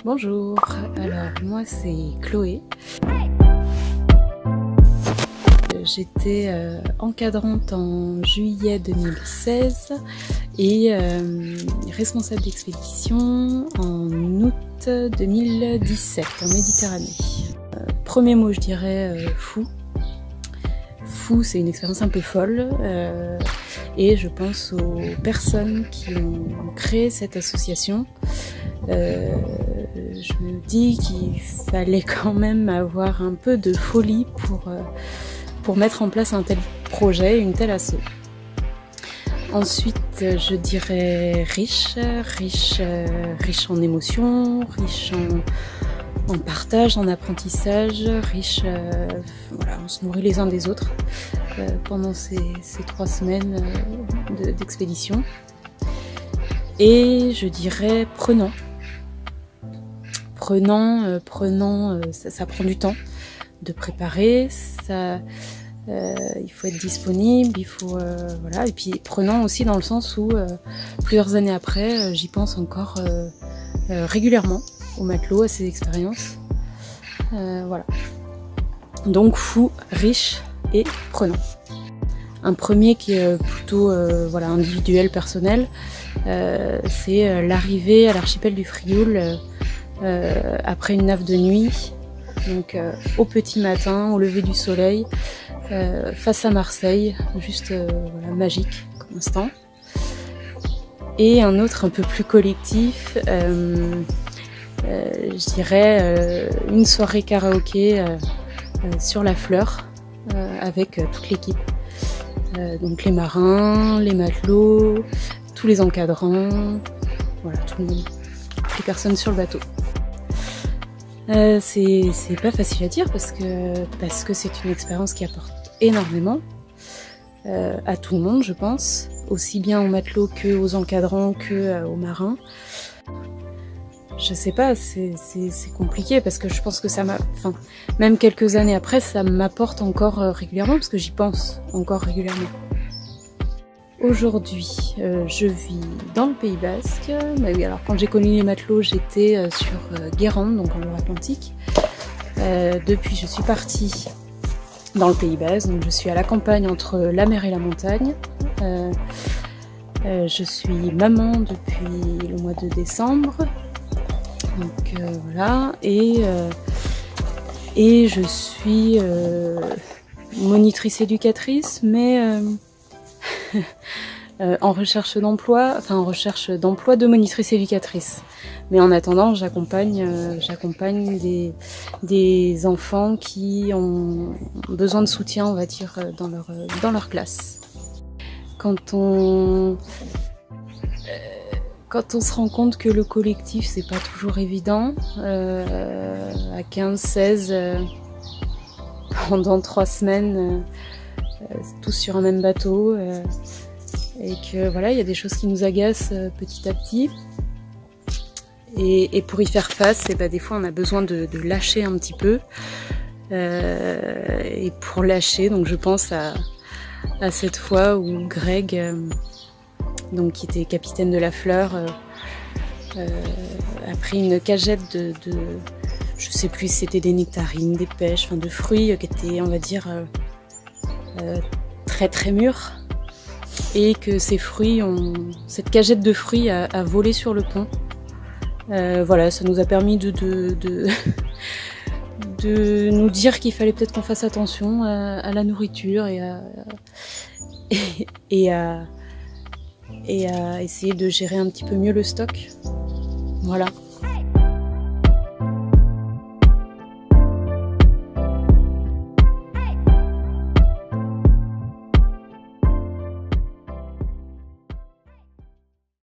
Bonjour, alors moi c'est Chloé. J'étais encadrante en juillet 2016 et responsable d'expédition en août 2017 en Méditerranée. Premier mot, je dirais fou. Fou, c'est une expérience un peu folle et je pense aux personnes qui ont créé cette association. Je me dis qu'il fallait quand même avoir un peu de folie pour mettre en place un tel projet, une telle asso. Ensuite, je dirais riche en émotions, riche en partage, en apprentissage, riche, voilà, on se nourrit les uns des autres pendant ces 3 semaines d'expédition. Et je dirais prenant, ça prend du temps de préparer, il faut être disponible, il faut voilà, et puis prenant aussi dans le sens où plusieurs années après, j'y pense encore régulièrement au matelot, à ces expériences. Voilà. Donc fou, riche et prenant. Un premier qui est plutôt voilà, individuel, personnel, c'est l'arrivée à l'archipel du Frioul après une nave de nuit, donc au petit matin, au lever du soleil, face à Marseille, juste voilà, magique comme instant. Et un autre un peu plus collectif, je dirais une soirée karaoké sur la Fleur avec toute l'équipe. Donc les marins, les matelots, tous les encadrants, voilà, tout le monde, toutes les personnes sur le bateau. C'est pas facile à dire parce que c'est une expérience qui apporte énormément à tout le monde, je pense, aussi bien aux matelots que aux encadrants que aux marins. Je sais pas, c'est compliqué parce que je pense que ça m'a, enfin, même quelques années après, ça m'apporte encore régulièrement parce que j'y pense encore régulièrement. Aujourd'hui, je vis dans le Pays Basque. Mais oui, alors quand j'ai connu les matelots, j'étais sur Guérande, donc en Loire-Atlantique. Depuis, je suis partie dans le Pays Basque, donc je suis à la campagne entre la mer et la montagne. Je suis maman depuis le mois de décembre. Donc voilà, et je suis monitrice éducatrice, mais en recherche d'emploi, enfin en recherche d'emploi de monitrice éducatrice. Mais en attendant, j'accompagne des enfants qui ont besoin de soutien, on va dire, dans leur classe. Quand on se rend compte que le collectif, c'est pas toujours évident, à 15-16, pendant 3 semaines, tous sur un même bateau, et que voilà, il y a des choses qui nous agacent petit à petit. Et pour y faire face, et des fois on a besoin de lâcher un petit peu. Et pour lâcher, donc je pense à cette fois où Greg, donc qui était capitaine de la Fleur, a pris une cagette de je sais plus si c'était des nectarines, des pêches, enfin de fruits qui étaient, on va dire, très très mûrs, et que ces fruits cette cagette de fruits a volé sur le pont. Voilà, ça nous a permis de nous dire qu'il fallait peut-être qu'on fasse attention à la nourriture et à essayer de gérer un petit peu mieux le stock. Voilà.